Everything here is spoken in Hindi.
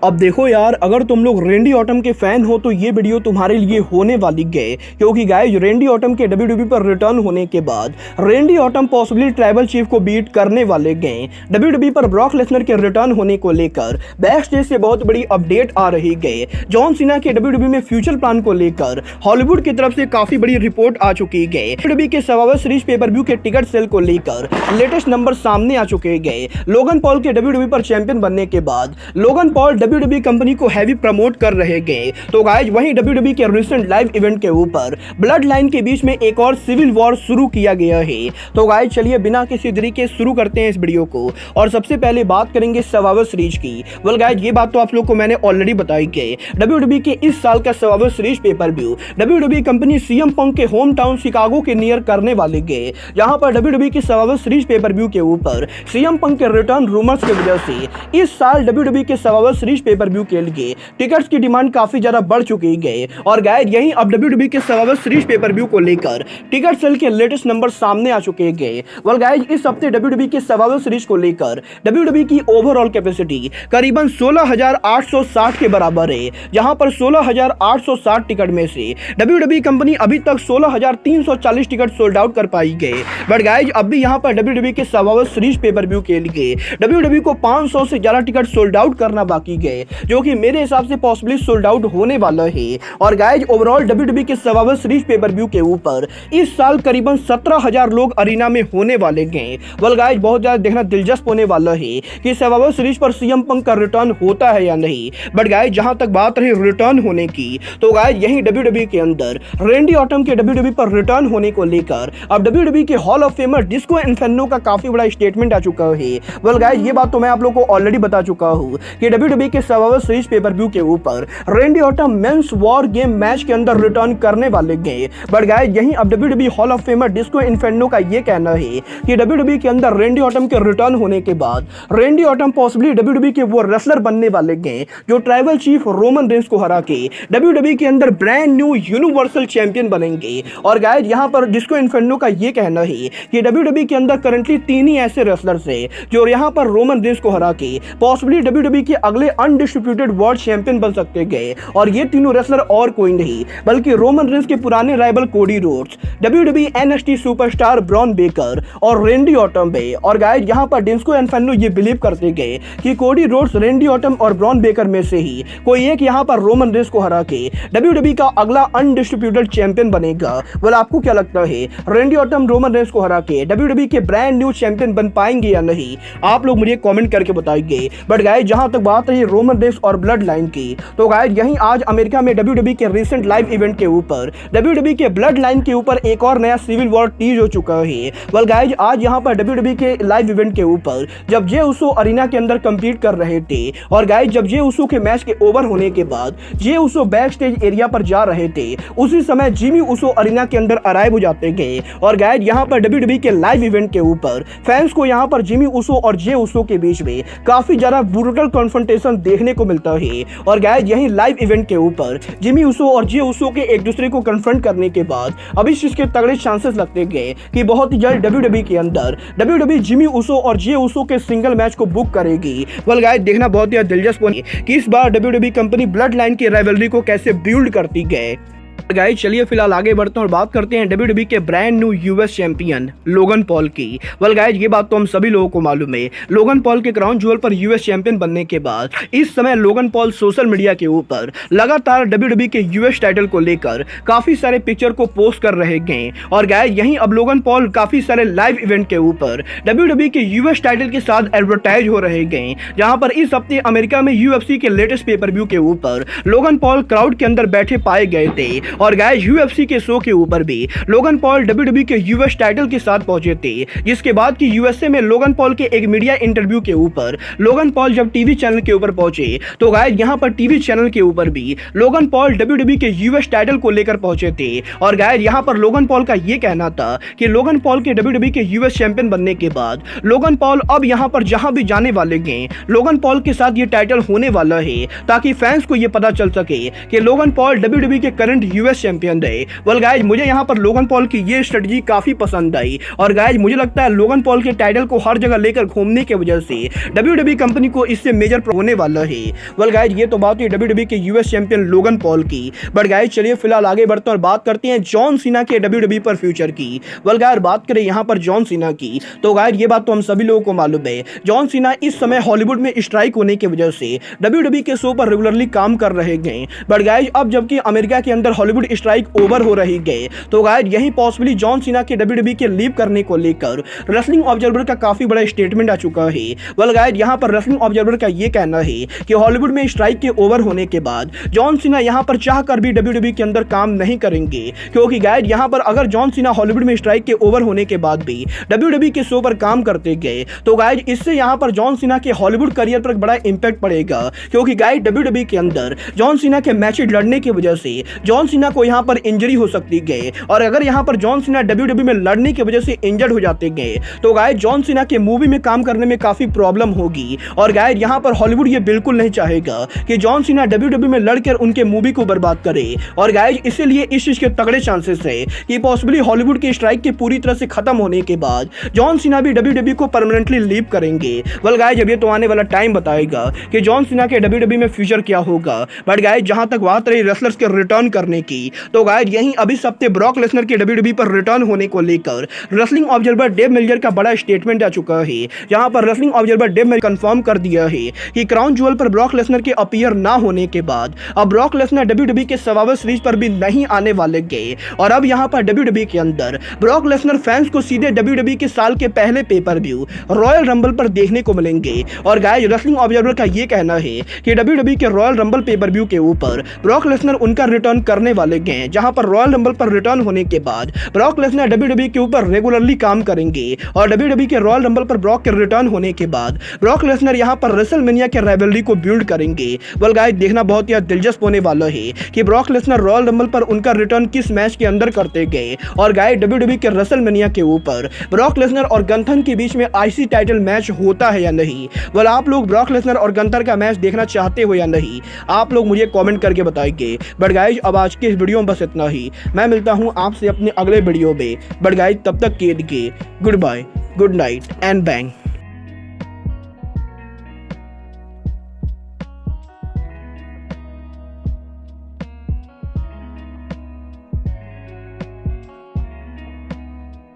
अब देखो यार, अगर तुम लोग रेंडी ऑटम के फैन हो तो ये वीडियो तुम्हारे लिए होने वाली है, क्योंकि गाइस रेंडी ऑटम के डब्ल्यूडब्ल्यूई पर रिटर्न होने के बाद रेंडी ऑटम पॉसिबली ट्राइबल चीफ को बीट करने वाले गए। डब्ल्यूडब्ल्यूई पर ब्रॉक लेसनर के रिटर्न होने को लेकर बैक स्टेज से बहुत बड़ी अपडेट आ रही है। जॉन सीना के डब्ल्यूडब्ल्यूई में फ्यूचर प्लान को लेकर हॉलीवुड की तरफ से काफी बड़ी रिपोर्ट आ चुकी है। डब्ल्यूडब्ल्यूई के सर्वाइवर सीरीज पेपर व्यू के टिकट सेल को लेकर लेटेस्ट नंबर सामने आ चुके हैं। लोगन पॉल के डब्ल्यूडब्ल्यूई पर चैंपियन बनने के बाद लोगन पॉल डब्ल्यूडब्ल्यूई कंपनी को हैवी प्रमोट कर रहे हैं। तो गाइस वहीं डब्ल्यूडब्ल्यूई के रिसेंट लाइव इवेंट के ऊपर ब्लड लाइन के बीच में एक और सिविल वॉर शुरू किया गया है। तो गाइस चलिए बिना किसी देरी के शुरू करते हैं इस वीडियो को, और सबसे पहले बात करेंगे सर्वाइवर सीरीज की। वेल गाइस ये बात तो आप लोग को मैंने ऑलरेडी बताई है। डब्ल्यूडब्ल्यूई के इस साल का survivor series pay per view WWE company CM Punk के होम टाउन शिकागो के नियर करने वाले है। यहां पर डब्ल्यूडब्ल्यूई की सर्वाइवर सीरीज पेपर व्यू के ऊपर सीएम पंक के रिटर्न रूमर्स की वजह से इस साल डब्ल्यूडब्ल्यूई के सर्वाइवर सीरीज पेपर व्यू के लिए टिकट्स की डिमांड काफी ज्यादा बढ़ चुकी है। और गाइस यहीं अब डब्ल्यूडब्ल्यूई के सर्वाइवर सीरीज पेपर व्यू को लेकर टिकट सेल के लेटेस्ट नंबर सामने आ चुके हैं। वेल गाइस इस हफ्ते डब्ल्यूडब्ल्यूई के सर्वाइवर सीरीज को लेकर डब्ल्यूडब्ल्यूई की ओवरऑल कैपेसिटी करीबन 16,860 के बराबर है, जहां पर 16,860 टिकट में से डब्ल्यूडब्ल्यूई कंपनी अभी तक 16,340 टिकट सोल्ड आउट कर पाई है। बट गाइस अब भी यहां पर डब्ल्यूडब्ल्यूई के सर्वाइवर सीरीज पेपर व्यू के लिए डब्ल्यूडब्ल्यूई को 500 से ज्यादा टिकट सोल्ड आउट करना बाकी है, जो कि मेरे हिसाब से पॉसिबली सोल्ड आउट होने वाला है। और गाइस ओवरऑल डब्ल्यूडब्ल्यूई के सर्वाइवर सीरीज पेपर व्यू के ऊपर इस साल करीबन 17,000 लोग अरीना में होने वाले हैं। वेल गाइस बहुत ज्यादा देखना दिलचस्प होने वाला है कि सर्वाइवर सीरीज पर सीएम पंक का रिटर्न होता है या नहीं। बट गाइस जहां तक बात रही रिटर्न होने की, तो गाइस यही डब्ल्यूडब्ल्यूई के अंदर रेंडी ऑटम के डब्ल्यूडब्ल्यूई पर रिटर्न होने को लेकर अब डब्ल्यूडब्ल्यूई के hall of famer disco inferno का काफी बड़ा स्टेटमेंट आ चुका है। वेल गाइस ये बात तो मैं आप लोगों को ऑलरेडी बता चुका हूं कि डब्ल्यूडब्ल्यूई के सर्वाइवर सीरीज पेपर व्यू के ऊपर Randy Orton men's war games match के अंदर रिटर्न करने वाले हैं। बट गाइस यहीं अब WWE hall of famer disco inferno का ये कहना है कि डब्ल्यूडब्ल्यूई के अंदर रेंडी ऑटम के रिटर्न होने के बाद रेंडी ऑटम पॉसिबली डब्ल्यूडब्ल्यूई के वो रेसलर बनने वाले हैं जो ट्राइबल चीफ रोमन रेंस को हरा के डब्ल्यूडब्ल्यूई के अंदर ब्रांड न्यू यूनिवर्सल चैंपियन बनेंगे। और गाइस यहां पर डिस्को इन्फेर्नो का ये कहना है कि डब्ल्यूडब्ल्यूई के अंदर करंटली 3 ही ऐसे रेसलर्स हैं जो यहां पर रोमन रेंस को हरा के पॉसिबली डब्ल्यूडब्ल्यूई के अगले अनडिस्ट्रिब्यूटेड वर्ल्ड चैंपियन बन सकते हैं। और ये तीनों रेसलर और कोई नहीं बल्कि रोमन रेंस के पुराने rival Cody Rhodes, WWE NXT superstar Bron Breakker और रेंडी ऑटम है। और गाइस यहां पर डिस्को इन्फेर्नो ये बिलीव करते गए कि कोडी रोड्स, रेंडी ऑटम और ब्रॉन बेकर में से ही कोई एक यहां पर रोमन रेंस को हरा के डब्ल्यूडब्ल्यूई का अगला अनडिस्ट्रिब्यूटेड चैंपियन बनेगा। वेल आपको क्या लगता है, रेंडी ऑटम रोमन रेंस को हरा के डब्ल्यूडब्ल्यूई के ब्रांड न्यू चैंपियन बन पाएंगे या नहीं? आप लोग मुझे कमेंट करके बताइए। बट गाइस जहां तक बात रही रोमन रेंस और ब्लड लाइन की, तो गाइस यहीं आज अमेरिका में डब्ल्यूडब्ल्यूई के रिसेंट लाइव इवेंट के ऊपर डब्ल्यूडब्ल्यूई के ब्लड लाइन के ऊपर एक और नया सिविल वॉर टीज हो चुका है। वेल गाइस आज यहां पर डब्ल्यूडब्ल्यूई के लाइव इवेंट के ऊपर जब जे उसो अरीना के अंदर कंपीट कर रहे थे, और गाइस जब जे उसो के मैच के ओवर होने के बाद जे उसो बैक स्टेज एरिया पर जा रहे थे, उसी समय जिमी उसो अरीना के अंदर अराइव हो जाते गए। और गाइस यहां पर डब्ल्यूडब्ल्यूई के लाइव इवेंट के ऊपर फैंस को यहां पर जिमी उसो और जे उसो के बीच में काफी ज्यादा ब्रूटल कॉन्फ्रंटेशन देखने को मिलता है। और गाइस यही लाइव इवेंट के ऊपर जिमी उसो और जे उसो के एक दूसरे को कन्फ्रंट करने के बाद अब इस चीज के तगड़े चांसेस लगते गए कि बहुत ही जल्द डब्ल्यूडब्ल्यूई के अंदर डब्ल्यूडब्ल्यूई जिमी उसो और जे उसो के सिंगल मैच को बुक करेगी। वेल गाइस देखना बहुत ही दिलचस्प होगी कि इस बार डब्ल्यूडब्ल्यूई कंपनी ब्लड लाइन की राइवलरी को कैसे बिल्ड करती है। गाइस चलिए फिलहाल आगे बढ़ते हैं और बात करते हैं डब्ल्यूडब्ल्यूई के brand new US champion Logan Paul की। वेल गाइस ये बात तो हम सभी लोगों को मालूम है, लोगन पॉल के क्राउन ज्वेल पर यूएस चैंपियन बनने के बाद इस समय लोगन पॉल सोशल मीडिया के ऊपर लगातार डब्ल्यूडब्ल्यूई के यूएस टाइटल को लेकर काफी सारे पिक्चर को पोस्ट कर रहे हैं। और गाइस यहीं अब लोगन पॉल काफी सारे लाइव इवेंट के ऊपर डब्ल्यूडब्ल्यूई के यूएस टाइटल के साथ एडवर्टाइज हो रहे हैं, जहां पर इस हफ्ते अमेरिका में यूएफसी के लेटेस्ट पेपर व्यू के ऊपर लोगन पॉल क्राउड के अंदर बैठे पाए गए थे। और गाइस यूएफसी के शो के ऊपर भी लोगन पॉल डब्ल्यूडब्ल्यूई के यूएस टाइटल के साथ पहुंचे थे, जिसके बाद की यूएसए में लोगन पॉल के एक मीडिया इंटरव्यू के ऊपर लोगन पॉल जब टीवी चैनल के ऊपर पहुंचे, तो गाइस यहां पर टीवी चैनल के ऊपर भी लोगन पॉल डब्ल्यूडब्ल्यूई के यूएस टाइटल को लेकर पहुंचे थे। और गाइस यहां पर लोगन पॉल का यह कहना था कि लोगन पॉल के डब्ल्यूडब्ल्यूई के यूएस चैंपियन बनने के बाद लोगन पॉल अब यहां पर जहां भी जाने वाले हैं, लोगन पॉल के साथ ये टाइटल होने वाला है, ताकि फैंस को यह पता चल सके कि लोगन पॉल डब्ल्यूडब्ल्यूई के करंट यूएस चैंपियन रहे। वेल गाइज मुझे यहाँ पर लोगन पॉल की ये स्ट्रेटजी काफी पसंद आई और गाइज मुझे लगता है लोगन पॉल के टाइटल को हर जगह लेकर घूमने की वजह से WWE कंपनी को इससे मेजर होने वाला है। वेल गाइज ये तो बात हुई WWE के यूएस चैंपियन लोगन पॉल की। बट गाइज चलिए फिलहाल आगे बढ़ते हैं और बात करते हैं जॉन सीना के WWE पर फ्यूचर की। वेल गाइज बात करें यहाँ पर जॉन सीना की तो गाइज ये बात तो हम सभी लोगों को मालूम है, जॉन सीना इस समय हॉलीवुड में स्ट्राइक होने की वजह से WWE के शो पर रेगुलरली काम कर रहे गए। बट गाइज अब जबकि अमेरिका के अंदर हॉलीवुड स्ट्राइक ओवर हो रही गए तो गाइज यही पॉसिबली जॉन सीना के WWE के लीव करने को लेकर रेसलिंग ऑब्जर्वर का काफी बड़ा स्टेटमेंट आ चुका है। वेल गाइज यहाँ पर रेसलिंग ऑब्जर्वर का ये कहना है कि हॉलीवुड में स्ट्राइक के ओवर होने के बाद जॉन सीना यहाँ पर चाहकर भी WWE के अंदर काम नहीं करेंगे, क्योंकि गाइज यहाँ पर अगर जॉन सीना हॉलीवुड में स्ट्राइक के ओवर होने के बाद भी WWE के शो पर काम करते गए तो गाइज इससे यहाँ पर जॉन सीना के हॉलीवुड करियर पर बड़ा इंपैक्ट पड़ेगा, क्योंकि गाइज WWE के अंदर जॉन सीना के मैचेस लड़ने की वजह से जॉन सीना को यहाँ पर इंजरी हो सकती गए और अगर यहाँ पर जॉन सीना WWE में लड़ने की वजह से इंजर्ड हो जाते गए तो गाइज जॉन सीना के मूवी में काम करने में काफी प्रॉब्लम होगी और गाइज यहाँ पर हॉलीवुड ये बिल्कुल नहीं चाहेगा कि जॉन सीना WWE में लड़कर उनके मूवी को बर्बाद करे और गाइज इसीलिए इस चीज के तगड़े चांसेस है कि पॉसिबली हॉलीवुड के स्ट्राइक के पूरी तरह से खत्म होने के बाद जॉन सीना भी WWE को परमानेंटली लीव करेंगे। वेल गाइज अब ये तो आने वाला टाइम बताएगा कि जॉन सीना के WWE में फ्यूचर क्या होगा। बट गाइज जहां तक बात रही रेसलर्स के रिटर्न करने की तो गाइज यहीं अभी हफ्ते ब्रॉक लेसनर के WWE पर रिटर्न होने को लेकर रेसलिंग ऑब्जर्वर डेव मिल्जर का बड़ा स्टेटमेंट आ चुका है, जहां पर wrestling observer Dave Milzer confirm कर दिया है कि क्राउन ज्वेल पर ब्रॉक लेसनर के अपीयर ना होने के बाद अब ब्रॉक लेसनर WWE के सर्वाइवर सीरीज पर भी नहीं आने वाले गए और अब यहां पर WWE के अंदर ब्रॉक लेसनर फैंस को सीधे WWE के साल के पहले पेपर व्यू रॉयल रंबल पर देखने को मिलेंगे। और गाइस रेसलिंग ऑब्जर्वर का ये कहना है कि WWE के रॉयल रंबल पेपर व्यू के ऊपर ब्रॉक लेसनर उनका रिटर्न करने वाले गए, जहां पर रॉयल रंबल पर रिटर्न होने के बाद ब्रॉक लेसनर WWE के ऊपर रेगुलरली काम करेंगे और WWE के रॉयल रंबल पर ब्रॉक के रिटर्न होने के बाद ब्रॉक लेसनर यहां पर रेसलमेनिया के राइवलरी को बिल्ड करेंगे। वेल गाइस देखना बहुत ही दिलचस्प होने वाला है कि ब्रॉक लेसनर रॉयल रंबल पर उनका रिटर्न किस मैच के अंदर करते गए और गाइस WWE के रेसलमेनिया के ऊपर ब्रॉक लेसनर और गंथर के बीच में आईसी टाइटल मैच होता है या नहीं। वेल आप लोग ब्रॉक लेसनर और गंथर का मैच देखना चाहते हो या नहीं, आप लोग मुझे कमेंट करके बताइए। बट गाइस अब आज के इस वीडियो में बस इतना ही, मैं मिलता हूं आपसे अपने अगले वीडियो में। बट गाइस तब तक के लिए goodbye, good night and bang.